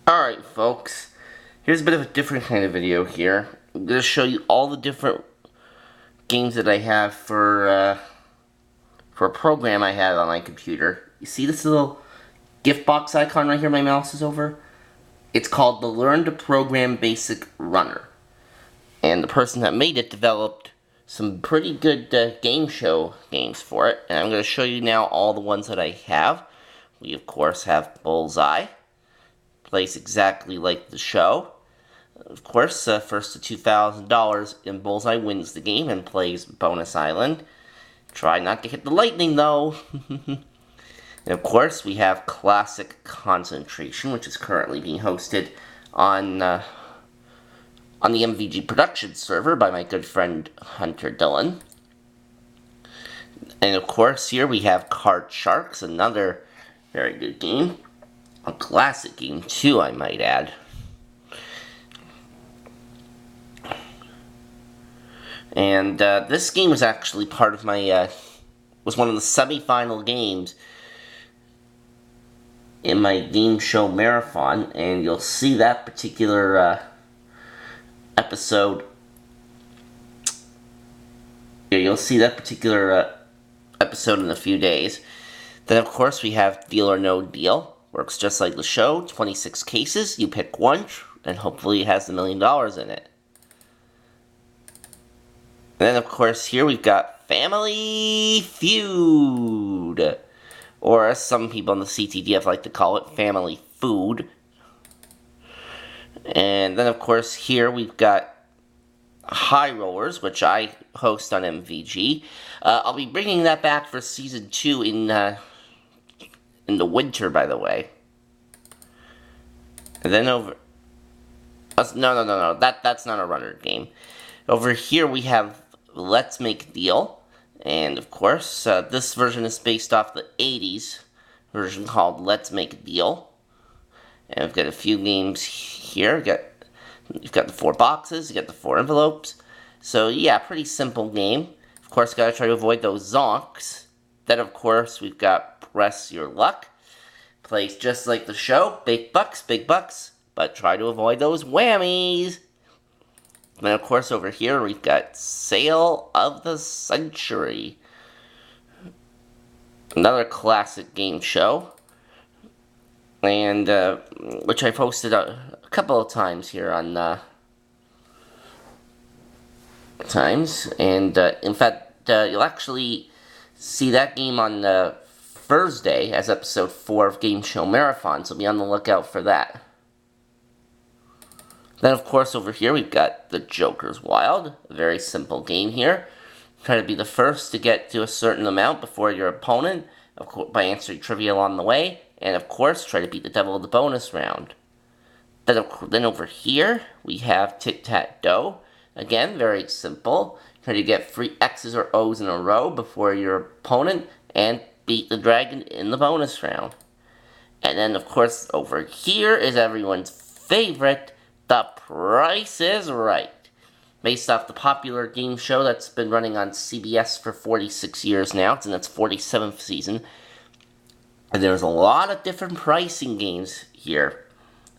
Alright folks, here's a bit of a different kind of video here. I'm going to show you all the different games that I have for a program I have on my computer. You see this little gift box icon right here my mouse is over? It's called the Learn to Program Basic Runner. And the person that made it developed some pretty good game show games for it. And I'm going to show you now all the ones that I have. We of course have Bullseye. Plays exactly like the show. Of course, first to $2,000 in Bullseye wins the game and plays Bonus Island. Try not to hit the lightning, though. And of course, we have Classic Concentration, which is currently being hosted on the MVG production server by my good friend Hunter Dillon. And of course, here we have Card Sharks, another very good game. A classic game, too, I might add. And this game was actually part of my, was one of the semi-final games in my game show marathon, and you'll see that particular episode. Yeah, you'll see that particular episode in a few days. Then, of course, we have Deal or No Deal. Works just like the show, 26 cases, you pick one, and hopefully it has $1 million in it. And then, of course, here we've got Family Feud. Or as some people in the CTDF like to call it, Family Food. And then, of course, here we've got High Rollers, which I host on MVG. I'll be bringing that back for Season 2 in the winter, by the way. And then over... No. That's not a runner game. Over here we have Let's Make a Deal. And, of course, this version is based off the 80s version called Let's Make a Deal. And I've got a few games here. You've got the 4 boxes, you got the 4 envelopes. So, yeah, pretty simple game. Of course, gotta try to avoid those zonks. Then, of course, we've got Press Your Luck. Plays just like the show. Big bucks, but try to avoid those whammies. And then, of course, over here, we've got Sale of the Century. Another classic game show. And, which I've hosted a couple of times here on, And, in fact, you'll actually see that game on, Thursday as episode 4 of Game Show Marathon, so be on the lookout for that. Then, of course, over here we've got the Joker's Wild, a very simple game here. Try to be the first to get to a certain amount before your opponent, of course, by answering trivia along the way, and of course, try to beat the devil in the bonus round. Then over here, we have Tic-Tac-Dough. Again, very simple. Try to get 3 X's or O's in a row before your opponent, and beat the dragon in the bonus round. And then, of course, over here is everyone's favorite, The Price is Right. Based off the popular game show that's been running on CBS for 46 years now. It's in its 47th season. And there's a lot of different pricing games here.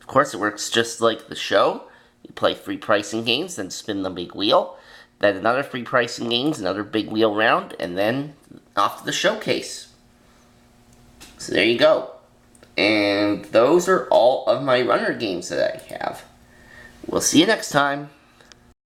Of course, it works just like the show. You play 3 pricing games, then spin the big wheel. Then another 3 pricing games, another big wheel round, and then off to the showcase. So there you go. And those are all of my runner games that I have. We'll see you next time.